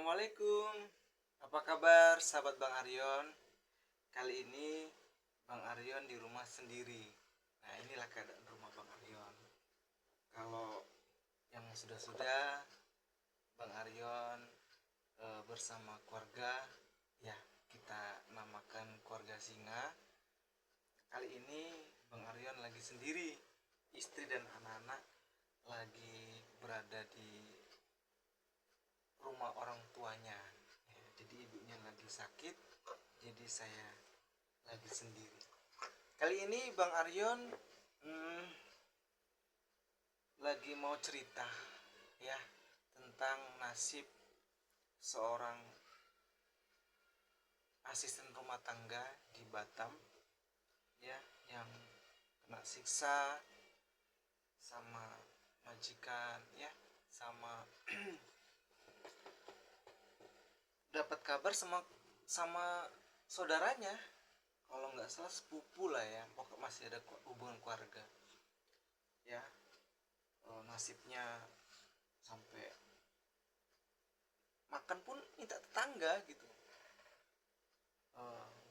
Assalamualaikum. Apa kabar sahabat Bang Aryon? Kali ini Bang Aryon di rumah sendiri. Nah, inilah keadaan rumah Bang Aryon. Kalau yang sudah-sudah Bang Aryon bersama keluarga, ya kita namakan keluarga Singa. Kali ini Bang Aryon lagi sendiri. Istri dan anak-anak lagi berada di rumah orang tuanya ya, jadi ibunya lagi sakit, jadi saya lagi sendiri. Kali ini Bang Aryon lagi mau cerita ya tentang nasib seorang asisten rumah tangga di Batam ya, yang kena siksa sama majikan ya, sama dapat kabar sama saudaranya, kalau nggak salah sepupu lah ya, pokok masih ada hubungan keluarga ya. Nasibnya sampai makan pun minta tetangga gitu,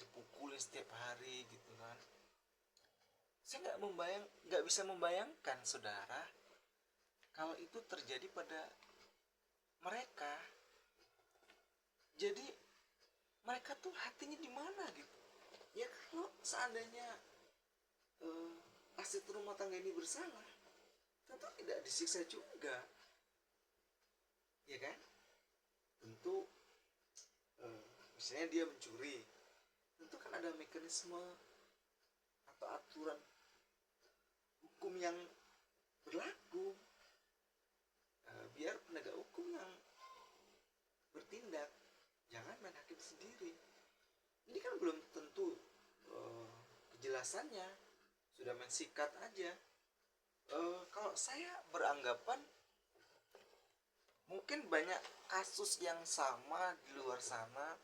dipukulin setiap hari gitu kan. Saya nggak bisa membayangkan saudara kalau itu terjadi pada mereka. Jadi mereka tuh hatinya di mana gitu ya. Kalau seandainya asisten rumah tangga ini bersalah, tentu tidak disiksa juga ya kan. Tentu misalnya dia mencuri, tentu kan ada mekanisme atau aturan hukum yang berlaku, biar penegak hukum yang bertindak, jangan main hakim sendiri. Ini kan belum tentu kejelasannya, sudah main sikat aja. Kalau saya beranggapan mungkin banyak kasus yang sama di luar sana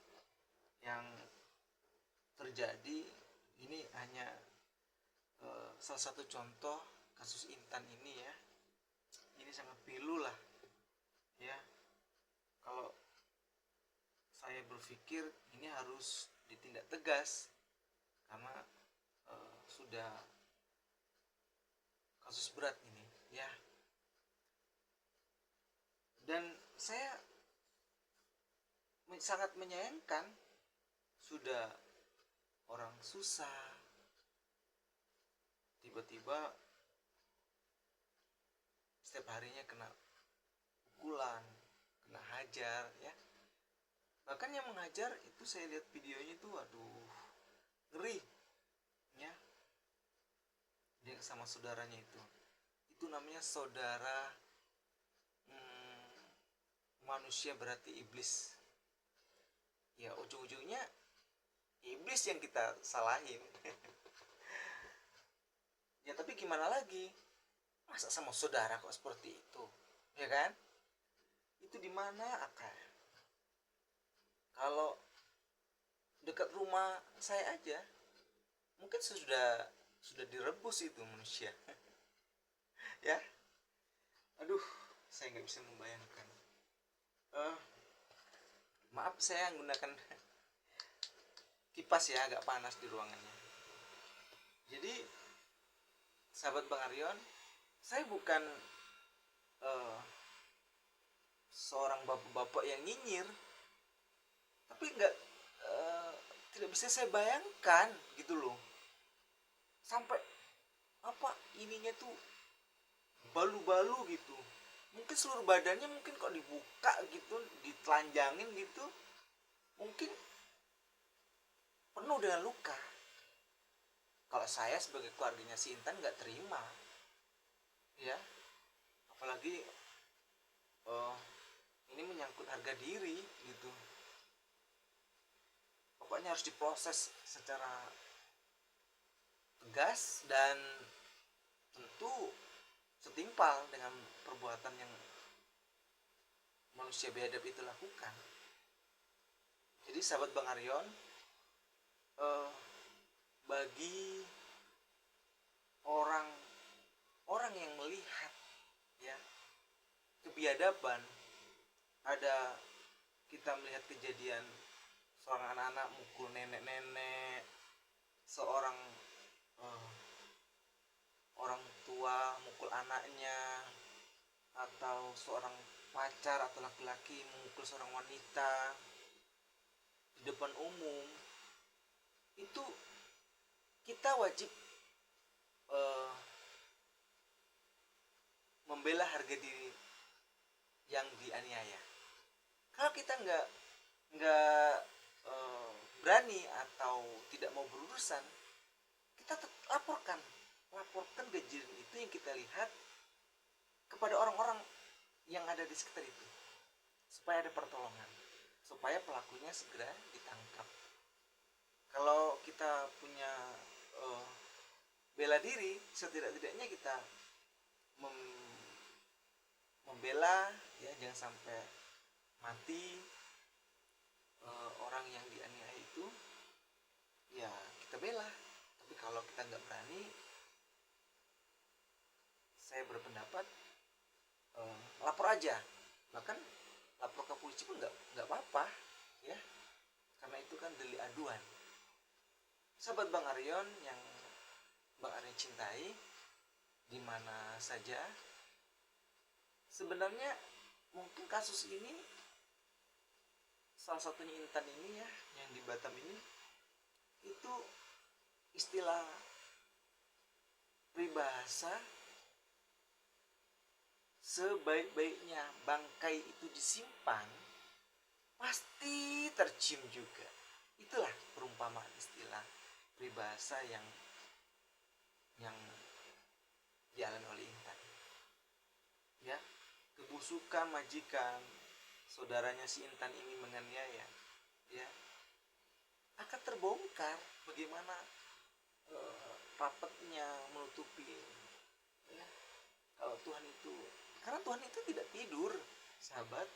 yang terjadi. Ini hanya salah satu contoh kasus Intan ini ya. Ini sangat pilu lah ya. Kalau saya berpikir ini harus ditindak tegas karena sudah kasus berat ini ya. Dan saya sangat menyayangkan, sudah orang susah tiba-tiba setiap harinya kena pukulan, kena hajar ya. Bahkan yang mengajar itu saya lihat videonya tuh, aduh ngeri ya. Dia sama saudaranya itu namanya saudara manusia berarti iblis ya. Ujung-ujungnya iblis yang kita salahin ya. Tapi gimana lagi, masa sama saudara kok seperti itu ya kan. Itu di mana akal. Kalau dekat rumah saya aja mungkin sudah direbus itu manusia ya. Aduh, saya nggak bisa membayangkan. Maaf, saya menggunakan kipas ya, agak panas di ruangannya. Jadi sahabat Bang Aryon, saya bukan seorang bapak-bapak yang nyinyir, tapi tidak bisa saya bayangkan gitu loh, sampai apa ininya tuh balu-balu gitu. Mungkin seluruh badannya mungkin kok dibuka gitu, ditelanjangin gitu, mungkin penuh dengan luka. Kalau saya sebagai keluarganya si Intan nggak terima ya, apalagi ini menyangkut harga diri gitu. Pokoknya harus diproses secara tegas dan tentu setimpal dengan perbuatan yang manusia biadab itu lakukan. Jadi sahabat Bang Aryon, bagi orang yang melihat ya kebiadaban, ada kita melihat kejadian seorang anak-anak mukul nenek-nenek, seorang eh, orang tua mukul anaknya, atau seorang pacar atau laki-laki memukul seorang wanita di depan umum, itu kita wajib eh, membela harga diri yang dianiaya. Kalau kita nggak berani atau tidak mau berurusan, kita laporkan kejadian itu yang kita lihat kepada orang-orang yang ada di sekitar itu, supaya ada pertolongan, supaya pelakunya segera ditangkap. Kalau kita punya bela diri, setidak-tidaknya kita membela, ya, jangan sampai mati orang yang dianiaya itu, ya kita bela. Tapi kalau kita nggak berani, saya berpendapat lapor aja, bahkan lapor ke polisi pun nggak apa-apa, ya, karena itu kan delik aduan. Sahabat Bang Aryon yang Bang Aryon cintai, di mana saja, sebenarnya mungkin kasus ini, salah satunya Intan ini, ya, yang di Batam ini, itu istilah peribahasa, sebaik-baiknya bangkai itu disimpan, pasti tercium juga. Itulah perumpamaan istilah peribahasa yang dialami oleh Intan. Ya, kebusukan majikan saudaranya si Intan ini menganiaya, ya, akan terbongkar bagaimana rapatnya menutupi, ya, kalau Tuhan itu, karena Tuhan itu tidak tidur, sahabat.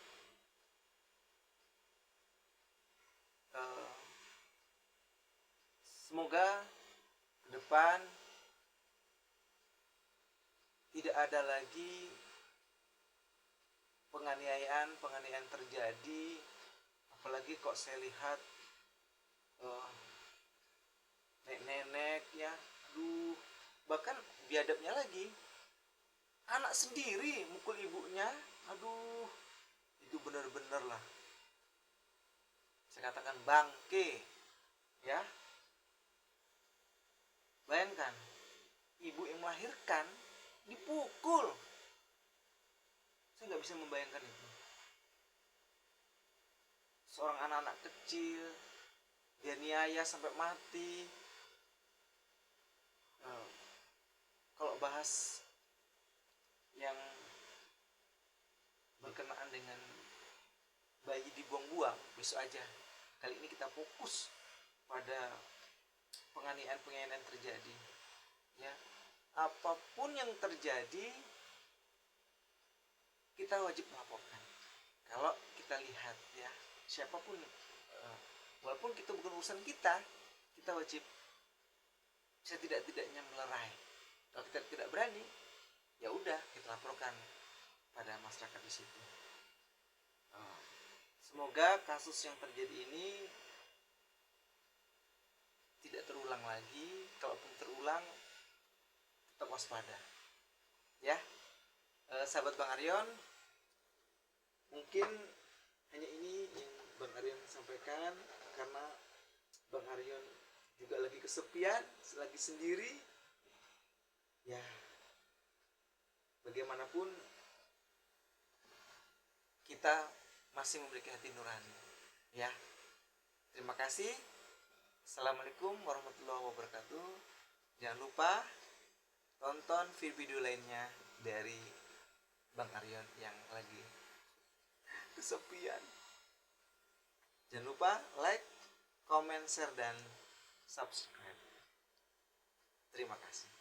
Semoga ke depan tidak ada lagi penganiayaan terjadi. Apalagi kok saya lihat nenek-nenek, ya, aduh, bahkan biadabnya lagi, anak sendiri mukul ibunya. Aduh, itu benar-benar lah, saya katakan bangke, ya. Bayangkan, ibu yang melahirkan dipukul. Saya nggak bisa membayangkan itu. Seorang anak-anak kecil dianiaya sampai mati. Kalau bahas yang berkenaan dengan bayi dibuang-buang, besok aja. Kali ini kita fokus pada penganiayaan yang terjadi, ya. Apapun yang terjadi, kita wajib melaporkan. Kalau kita lihat, ya, siapapun, walaupun itu bukan urusan kita wajib setidak-tidaknya melerai. Kalau kita tidak berani, ya udah, kita laporkan pada masyarakat di situ. Semoga kasus yang terjadi ini tidak terulang lagi. Kalaupun terulang, tetap waspada, ya. Sahabat Bang Aryon, mungkin hanya ini yang Bang Aryon sampaikan, karena Bang Aryon juga lagi kesepian, lagi sendiri, ya. Bagaimanapun kita masih memiliki hati nurani, ya. Terima kasih. Assalamualaikum warahmatullahi wabarakatuh. Jangan lupa tonton video lainnya dari Bang Aryon yang lagi kesepian. Jangan lupa like, comment, share, dan subscribe. Terima kasih.